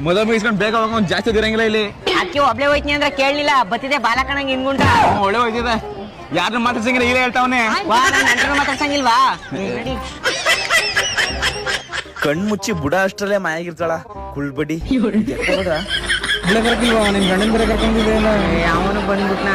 ಮೊದಲು ಮುಗಿಸ್ಕೊಂಡು ಬೇಗ ಹೋಗೋದು ಜಾಸ್ತಿ ಇರಂಗಿಲ್ಲ ಇಲ್ಲಿ. ಅದಕ್ಕೆ ಒಬ್ಳೆ ಹೋಯ್ತೀನಿ ಅಂದ್ರೆ ಕೇಳಲಿಲ್ಲ, ಬತ್ತಿದೆ ಬಾಲ ಕಣಂಗ್ ಹಿಂಗುಂಟ. ಒಳ್ಳೆ ಹೋಯ್ತಿದೆ, ಯಾರನ್ನ ಮಾತಾಡ್ಸಂಗಿಲ್ಲ ಈಗ ಹೇಳ್ತಾವನೆ. ಮಾತಾಡ್ಸಂಗಿಲ್ವಾ? ಕಣ್ ಮುಚ್ಚಿ ಬುಡ ಅಷ್ಟ್ರಲ್ಲೇ ಮಾಯಾಗಿರ್ತಾಳ ಕುಳ್ಬಡಿ. ಬರಕಿಲ್ವಾ ನಿನ್ ಗಂಡನ ಬೇರೆ ಕರ್ಕೊಂಡಿದೆ. ಅವನು ಬಂದ್ಬಿಟ್ನ.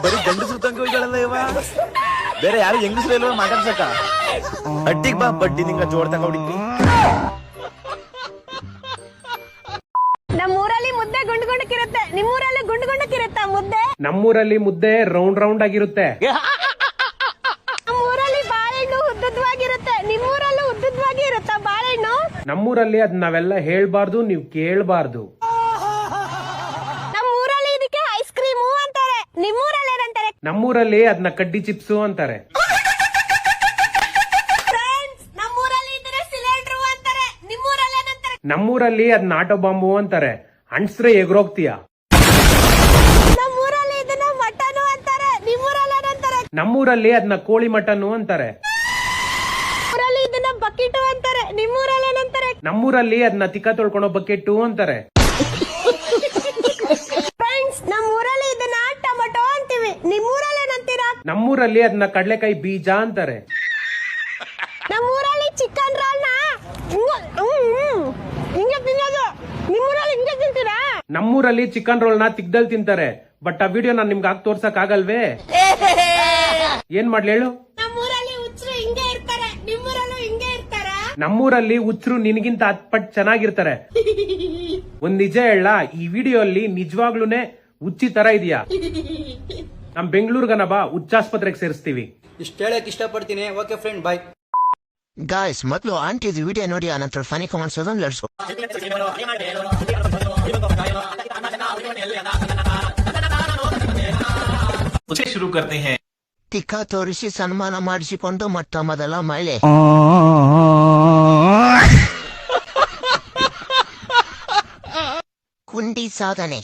ಬರೀ ಗಂಡಸ್ರು ತಂಗ ಹೋಗ್ಯಾಳಲ್ಲ ಇವ, ಬೇರೆ ಯಾರು ಹೆಂಗಸ್ರು ಇಲ್ವ ಮಾತಾಡ್ಸಕ? ಅಡ್ಡಿಗ್ ಬಾ ಬಡ್ಡಿ ನಿಂಗ ಜೋಡ್ ತಕ ಹೊಡಿತೀನಿ. ನಮ್ಮೂರಲ್ಲಿ ಮುದ್ದೆ ಗುಂಡು ಗುಂಡಕ್ಕಿರುತ್ತೆ, ನಿಮ್ಮೂರಲ್ಲಿ ಗುಂಡು ಗುಂಡಕ್ಕಿರುತ್ತಾ ಮುದ್ದೆ? ನಮ್ಮೂರಲ್ಲಿ ಮುದ್ದೆ ರೌಂಡ್ ರೌಂಡ್ ಆಗಿರುತ್ತೆ. ನಮ್ಮೂರಲ್ಲಿ ಬಾಳೆಹಣ್ಣು ಉದ್ದುದ್ವಾಗಿರುತ್ತೆ, ನಿಮ್ಮೂರಲ್ಲೂ ಉದ್ದುದ್ವಾಗಿ ಇರುತ್ತಾ ಬಾಳೆಹಣ್ಣು? ನಮ್ಮೂರಲ್ಲಿ ಅದ್ ನಾವೆಲ್ಲ ಹೇಳ್ಬಾರ್ದು, ನೀವ್ ಕೇಳ್ಬಾರ್ದು. ನಮ್ಮೂರಲ್ಲಿ ಇದಕ್ಕೆ ಐಸ್ ಕ್ರೀಮು ಅಂತಾರೆ, ನಿಮ್ಮೂರಲ್ಲಿ ಏನಂತಾರೆ? ನಮ್ಮೂರಲ್ಲಿ ಅದನ್ನ ಕಡ್ಡಿ ಚಿಪ್ಸು ಅಂತಾರೆ. ನಮ್ಮೂರಲ್ಲಿ ಇದನ್ನ ಸಿಲಿಂಡ್ರು ಅಂತಾರೆ, ನಿಮ್ಮೂರಲ್ಲಿ ಏನಂತಾರೆ? ನಮ್ಮೂರಲ್ಲಿ ಅದನ್ನ ಆಟೋ ಬಾಂಬು ಅಂತಾರೆ. ಅಣ್ಸ್ರೆ ಎಗ್ರೋಗ್ತೀಯ. ನಮ್ಮೂರಲ್ಲಿ ಇದನ್ನ ಮಟನು ಅಂತಾರೆ, ನಿಮ್ಮೂರಲ್ಲಿ ಏನಂತಾರೆ? ನಮ್ಮೂರಲ್ಲಿ ಅದನ್ನ ಕೋಳಿ ಮಟನ್ನು ಅಂತಾರೆ. ನಮ್ಮೂರಲ್ಲಿ ಇದನ್ನ ಬಕೆಟು ಅಂತಾರೆ, ನಿಮ್ಮೂರಲ್ಲಿ ಏನಂತಾರೆ? ನಮ್ಮೂರಲ್ಲಿ ಅದನ್ನ ತಿಕ್ಕ ತೊಳ್ಕೊಳೋ ಬಕೆಟ್ಟು ಅಂತಾರೆ. ನಮ್ಮೂರಲ್ಲಿ ಇದನ್ನ ಟೊಮೆಟೊ ಅಂತೀವಿ, ನಿಮ್ಮೂರಲ್ಲಿ ಏನಂತೀರಾ? ನಮ್ಮೂರಲ್ಲಿ ಅದನ್ನ ಕಡ್ಲೆಕಾಯಿ ಬೀಜ ಅಂತಾರೆ. ನಮ್ಮೂರಲ್ಲಿ ಚಿಕನ್ ರೋಲ್ ನ ಹಿಂಗೆ ತಿನ್ನೋದು, ನಿಮ್ಮೂರಲ್ಲಿ ಹಿಂಗೆ ತಿಂತೀರಾ? ನಮ್ಮೂರಲ್ಲಿ ಚಿಕನ್ ರೋಲ್ ನ ತಿಕ್ದಲ್ ತಿಂತಾರೆ. ಬಟ್ ಆ ವಿಡಿಯೋ ನಾನ್ ನಿಮ್ಗೆ ಹಾಕಿ ತೋರ್ಸಕ್ ಆಗಲ್ವೇ? ಏನ್ ಮಾಡ್ಲಿ ಹೇಳು? ನಮ್ಮೂರಲ್ಲಿ ಹುಚ್ಚರು ಹಿಂಗೆ ಇರ್ತಾರೆ, ನಿಮ್ಮೂರಲ್ಲೂ ಹಿಂಗೆ ಇರ್ತಾರ? ನಮ್ಮೂರಲ್ಲಿ ಹುಚ್ಚರು ನಿನಗಿಂತ 10 ಪಟ್ಟು ಚೆನ್ನಾಗಿರ್ತಾರೆ. ಒಂದ್ ನಿಜ ಹೇಳ, ಈ ವಿಡಿಯೋ ಅಲ್ಲಿ ನಿಜವಾಗ್ಲೂನೆ ಹುಚ್ಚಿ ತರ ಇದೆಯಾ? ನಮ್ ಬೆಂಗಳೂರ್ಗನ ಬಾ, ಹುಚ್ಚಾಸ್ಪತ್ರೆಗೆ ಸೇರಿಸ್ತೀವಿ. ಇಷ್ಟ ಹೇಳಕ್ ಇಷ್ಟಪಡ್ತೀನಿ. ಓಕೆ ಫ್ರೆಂಡ್, ಬಾಯ್. ಗಾಯ್ಸ್, ಮೊದಲು ಆಂಟಿದು ವಿಡಿಯೋ ನೋಡಿ, ಆನಂತರ ಫನಿ ಕಾಮೆಂಟ್ಸ್ ಅದನ್ನು ಲಡ್ಸು. ಶುರು करते हैं. ತಿಕ್ಕ ತೋರಿಸಿ ಸನ್ಮಾನ ಮಾಡಿಸಿಕೊಂಡು ಮೊಟ್ಟ ಮೊದಲ ಮಹಿಳೆ. ಕುಂಡಿ ಸಾಧನೆ.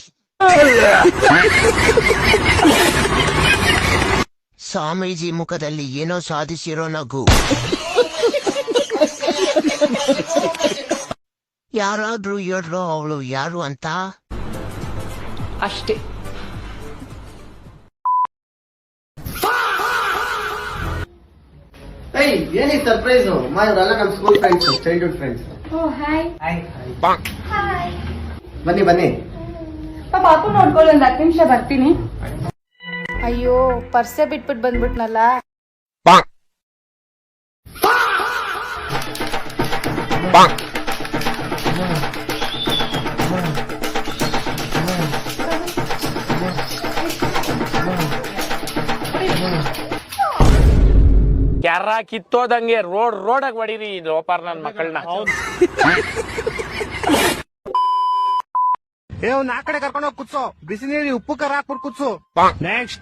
ಸ್ವಾಮೀಜಿ ಮುಖದಲ್ಲಿ ಏನೋ ಸಾಧಿಸಿರೋ ನಗು. ಯಾರಾದ್ರೂ ಹೇಳ್ರೋ ಅವಳು ಯಾರು ಅಂತ? ಅಷ್ಟೇ. ಏನಿ ಸರ್ಪ್ರೈಸ್? ಇವರೆಲ್ಲ ನಮ್ ಸ್ಕೂಲ್ ಫ್ರೆಂಡ್ಸ್, ಚೈಲ್ಡ್ಹುಡ್ ಫ್ರೆಂಡ್ಸ್. ಬನ್ನಿ ಬನ್ನಿ. ಪಾಪು ನೋಡ್ಕೊಳ್ಳಿ, ಒಂದ್ 10 ನಿಮಿಷ ಬರ್ತೀನಿ. ಅಯ್ಯೋ, ಪರ್ಸೆ ಬಿಟ್ಬಿಟ್ಟು ಬಂದ್ಬಿಟ್ನಲ್ಲ. ಯಾರ ಕಿತ್ತೋದಂಗೆ ರೋಡಾಗ ಹೊಡೀರಿ ಲೋಪಾರ್ ನನ್ ಮಕ್ಕಳನ್ನ. ಅವ್ನ ಆ ಕಡೆ ಕರ್ಕೊಂಡು ಹೋಗಿ ಕುತ್ಸೋ, ಬಿಸಿ ನೀರಿ ಉಪ್ಪು ಖಾರ ಹಾಕ್ಬಿಟ್ಟು ಕುತ್ಸು. ನೆಕ್ಸ್ಟ್.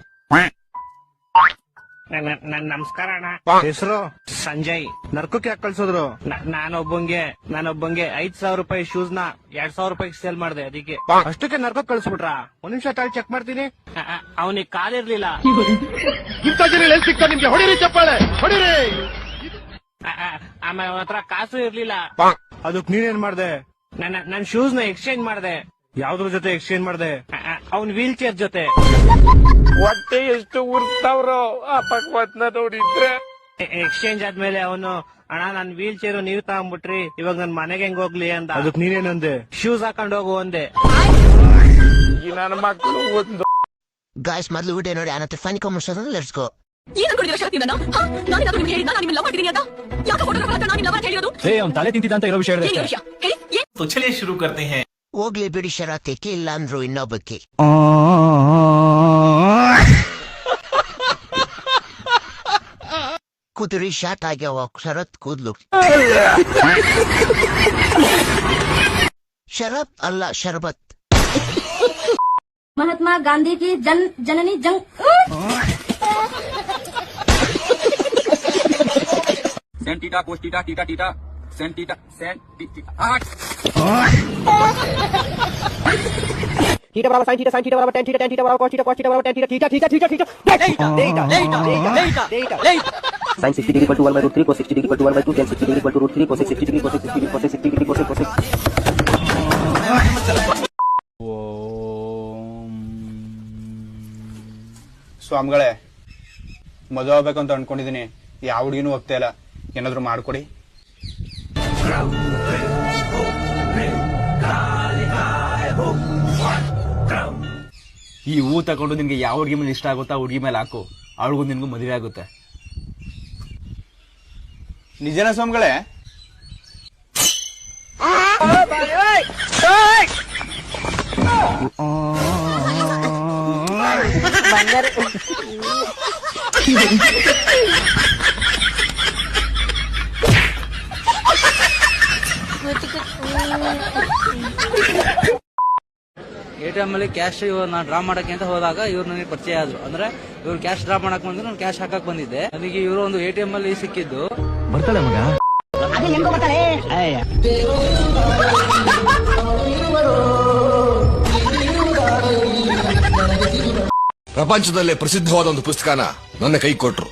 ನಮಸ್ಕಾರ ಅಣ್ಣ. ಹೆಸರು? ಸಂಜಯ್. ನರ್ಕಕ್ಕೆ ಯಾಕೆ ಕಳ್ಸೋದ್ರು? ನಾನೊಬ್ಬಂಗೆ 5,000 ರೂಪಾಯಿ ಶೂಸ್ ನ 2,000 ರೂಪಾಯಿ ಸೇಲ್ ಮಾಡಿದೆ, ಅದಕ್ಕೆ. ಅಷ್ಟಕ್ಕೆ ನರ್ಕಕ್ಕೆ ಕಳ್ಸ್ಬಿಟ್ರಾ? ಒಂದ್ ನಿಮಿಷ ತಾಳಿ ಚೆಕ್ ಮಾಡ್ತೀನಿ. ಅವನಿಗೆ ಕಾಲಿರ್ಲಿಲ್ಲ. ನಿಮ್ಗೆ ಹೊಡಿರಿ, ಚಪ್ಪಾಳೆ ಹೊಡಿರಿ. ಆಮೇಲೆ ಅವನ ಹತ್ರ ಕಾಸು ಇರ್ಲಿಲ್ಲ. ಅದಕ್ ನೀನೇನ್ ಮಾಡ್ದೆ? ನನ್ ಶೂಸ್ ನ ಎಕ್ಸ್ಚೇಂಜ್ ಮಾಡಿದೆ. ಯಾವ್ದ್ರ ಜೊತೆ ಎಕ್ಸ್ಚೇಂಜ್ ಮಾಡ್ದೆ? ಅವನ್ ವೀಲ್ ಚೇರ್ ಜೊತೆ. ಹೊಟ್ಟೆ ಎಷ್ಟು ಉರ್ತಾವ್ರೋ ಆ ಪಕ್ವತ್ನ ನೋಡಿದ್ರೆ. ಎಕ್ಸ್ಚೇಂಜ್ ಆದ್ಮೇಲೆ ಅವನು, ಅಣ್ಣ ನನ್ ವೀಲ್ ಚೇರು ನೀವ್ ತಗೊಂಡ್ಬಿಟ್ರಿ, ಇವಾಗ ನನ್ ಮನೆಗೆ ಹೆಂಗ್ ಹೋಗ್ಲಿ ಅಂದ. ಅದಕ್ ನೀನೇನಂದೆ? ಶೂಸ್ ಹಾಕೊಂಡ್ ಹೋಗು ಅಂದೆ. ನನ್ನ ಮಕ್ಕಳು ಒಂದು. ಗಾಯ್ಸ್, ಮೊದಲು ವಿಡಿಯೋ ನೋಡಿ, ಆನಂತರ ಫನಿ ಕಾಮೆಂಟ್ಸ್ ಅದನ್ನು ಲಡ್ಸ್ಕೋ. ತಲೆ ತಿಂತಿದ್ದ ಅಂತ ಇರೋ ವಿಷಯ. तो चलिए शुरू करते हैं. ಹೋಗ್ಲಿ ಬಿಡಿ ಶರತ್ಗೆ, ಇಲ್ಲ ಅಂದ್ರು ಇನ್ನೊಬ್ಬಕ್ಕೆ. ಕುದುರೆ ಶಾಟ್ ಆಗ್ಯಾವ, ಶರತ್ ಕೂದ್ಲು. ಶರತ್ ಅಲ್ಲ, ಶರಬತ್. ಮಹಾತ್ಮ ಗಾಂಧಿ ಕಿ ಜನನಿ Jung. सेंटीटा cos theta theta theta सेंटीटा सेंटीटा theta बराबर sin थीटा बराबर tan थीटा बराबर cos थीटा बराबर tan theta sin 60 degree equal to 1 by root 3 cos 60 degree equal to 1 by 2 tan 60 degree equal to root 3 cos 60 degree cos 60 degree cos 60 degree cos 60 ಸ್ವಾಮಿಗಳೇ ಮದುವೆ ಆಗ್ಬೇಕು ಅಂತ ಅನ್ಕೊಂಡಿದೀನಿ, ಯಾವ ಹುಡುಗಿನೂ ಹೋಗ್ತಾ ಇಲ್ಲ, ಏನಾದ್ರು ಮಾಡ್ಕೊಡಿ. ಈ ಹೂ ತಗೊಂಡು ನಿನ್ಗೆ ಯಾವ ಹುಡುಗಿ ಮೇಲೆ ಇಷ್ಟ ಆಗುತ್ತಾ ಹುಡುಗಿ ಮೇಲೆ ಹಾಕು, ಅವಳಿಗೂ ನಿನ್ಗೂ ಮದುವೆ ಆಗುತ್ತೆ. ನಿಜನಾ ಸ್ವಾಮಿಗಳೇ? ATM ಅಲ್ಲಿ ಕ್ಯಾಶ್ ನಾನು ಡ್ರಾ ಮಾಡಕ್ಕೆ ಅಂತ ಹೋದಾಗ ಇವ್ರು ನನಗೆ ಪರಿಚಯ ಆದ್ರು. ಅಂದ್ರೆ ಇವ್ರು ಕ್ಯಾಶ್ ಡ್ರಾ ಮಾಡಕ್ ಬಂದ್ರೆ ನಾನು ಕ್ಯಾಶ್ ಹಾಕಕ್ ಬಂದಿದ್ದೆ. ನನಗೆ ಇವರು ಒಂದು ATM ಅಲ್ಲಿ ಸಿಕ್ಕಿದ್ದು. ಬರ್ತಾಳೆ ಮಗ. ಪ್ರಪಂಚದಲ್ಲೇ ಪ್ರಸಿದ್ಧವಾದ ಒಂದು ಪುಸ್ತಕನ ನನ್ನ ಕೈ ಕೊಟ್ರು.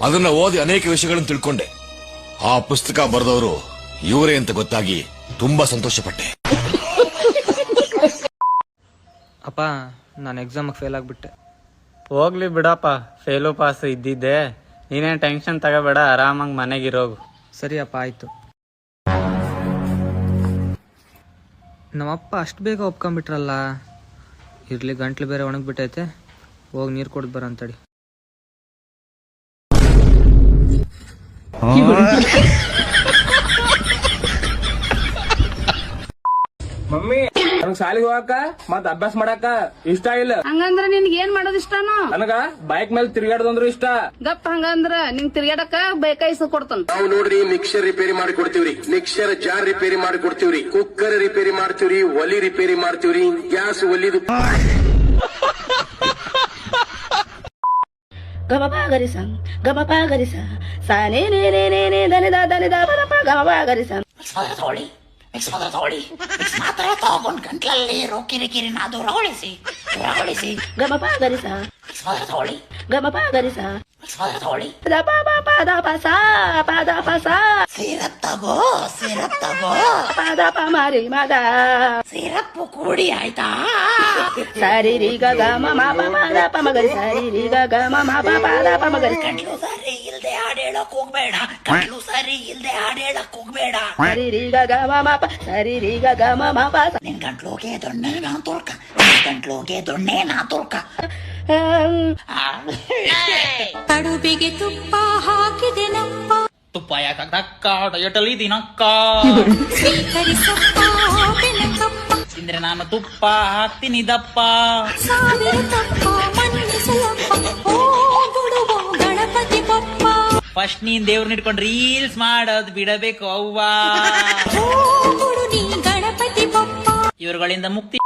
ಅದನ್ನ ಓದಿ ಅನೇಕ ವಿಷಯಗಳನ್ನು ತಿಳ್ಕೊಂಡೆ. ಆ ಪುಸ್ತಕ ಬರೆದವರು ಇವರೇ ಅಂತ ಗೊತ್ತಾಗಿ ತುಂಬಾ ಸಂತೋಷ ಪಟ್ಟೆ. ಅಪ್ಪ ನಾನು ಎಕ್ಸಾಮ್ ಫೇಲ್ ಆಗ್ಬಿಟ್ಟೆ. ಹೋಗ್ಲಿ ಬಿಡಪ್ಪ, ಫೇಲು ಪಾಸ್ ಇದ್ದಿದ್ದೆ, ನೀನೇನ್ ಟೆನ್ಷನ್ ತಗೋಬೇಡ, ಆರಾಮಾಗಿ ಮನೆಗಿರೋಗು. ಸರಿ ಅಪ್ಪ ಆಯ್ತು. ನಮ್ಮಪ್ಪ ಅಷ್ಟು ಬೇಗ ಒಪ್ಕೊಂಡ್ಬಿಟ್ರಲ್ಲ. ಇರ್ಲಿ, ಗಂಟ್ಲು ಬೇರೆ ಒಣಗ್ಬಿಟ್ಟೈತೆ, ಹೋಗಿ ನೀರು ಕೊಡ್ ಬರಂತಡಿ. ಮಮ್ಮಿ ನನಗ್ ಶಾಲೆಗೆ ಹೋಗಕ್ಕ ಮತ್ ಅಭ್ಯಾಸ ಮಾಡಾಕ ಇಷ್ಟ ಇಲ್ಲ. ಹಂಗಂದ್ರ ನಿನ್ಗೆ ಏನ್ ಮಾಡೋದ್ ಇಷ್ಟನೋ? ನನಗ ಬೈಕ್ ಮೇಲೆ ತಿರ್ಗಾಡೋದಂದ್ರು ಇಷ್ಟ. ಗಪ್ ಹಂಗಂದ್ರ ನಿಂಗ್ ತಿರ್ಗಾಡಕ ಬೇಕಾಯ್ಸ ಕೊಡ್ತಾನ. ನಾವು ನೋಡ್ರಿ ಮಿಕ್ಸರ್ ರಿಪೇರಿ ಮಾಡಿ ಕೊಡ್ತೀವ್ರಿ, ಮಿಕ್ಸರ್ ಜಾರ್ ರಿಪೇರಿ ಮಾಡಿ ಕೊಡ್ತೀವ್ರಿ, ಕುಕ್ಕರ್ ರಿಪೇರಿ ಮಾಡ್ತೀವ್ರಿ, ಒಲಿ ರಿಪೇರಿ ಮಾಡ್ತೀವ್ರಿ, ಗ್ಯಾಸ್ ಒಲಿದು. ಗಮಪ ಗರಿಸ ಗಮಪ ಗರಿಸ ಸಾನೇ ನೇ ನೇ ನೇ ನೇ ದನಿದ ದನಿದ ಬರಪ ಗಮಪ ಗರಿಸ ಮಿಕ್ಸ್ ಮಾತ್ರ ತಗೊಂಡ್ ಗಂಟ್ಲಲ್ಲಿ ಕಿರಿಕಿರಿ ನಾದು ರವಳಿಸಿ ಗಮಪ ಗರಿಸ ಗಮಪ ಗರಿಸ ದಪ ಪದ ಪಸ ಪದ ಪಸ ಸಿರಪ್ ತಗೋ ಪದ ಪ ಮಾರಿ ಮಗ ಸಿರಪ್ಪು ಕೂಡಿ ಆಯ್ತಾ? ಸರಿ ರೀ ಗ ಮ ಮ ಪ ಪದ ಪ ಮಗರಿ ಸರಿ ರೀ ಗ ಮ ಮ ಪ ಪದ ಪ ಮಗರಿ ಗಂಟ್ಲು ಸರಿ ಇಲ್ದೆ ಹಾಡೇಳಕ್ ಹೋಗ್ಬೇಡ, ಗಂಟ್ಲು ಸರಿ ಇಲ್ದೆ ಹಾಡೇಳಕ್ ಹೋಗ್ಬೇಡ. ಸರಿ ರೀ ಗ ಮ ಮ ಪ ಸರಿ ರೀ ಗ ಮ ಮ ಪ ನಿನ್ ಗಂಟ್ಲೋಗೆ ದೊಣ್ಣೆ ನಾ ತೋರ್ಕ. ಕಡುಬಿಗೆ ತುಪ್ಪ ಹಾಕಿದೆನಪ್ಪ, ತುಪ್ಪ ಯಾಕಕ್ಕ ಡಯಟಲ್ಲಿ ದಿನಕ್ಕ ಸ್ವೀಕರಿಸಪ್ಪ ಬೆನಕಪ್ಪ, ತಿಂದ್ರೆ ನಾನು ತುಪ್ಪ ಹಾಕ್ತೀನಿ ದಪ್ಪ. ಸಾವಿರ ತಪ್ಪ ಮನ್ನಿಸಲಪ್ಪ, ಓ ಗುಡುವ ಗಣಪತಿ ಬಪ್ಪ. ಫಸ್ಟ್ ನೀನ್ ದೇವ್ರನ್ನ ಇಟ್ಕೊಂಡು ರೀಲ್ಸ್ ಮಾಡೋದ್ ಬಿಡಬೇಕು ಅವ್ವ. ಓ ಗುಡು ನೀ ಗಣಪತಿ ಬಪ್ಪ. ಇವರುಗಳಿಂದ ಮುಕ್ತಿ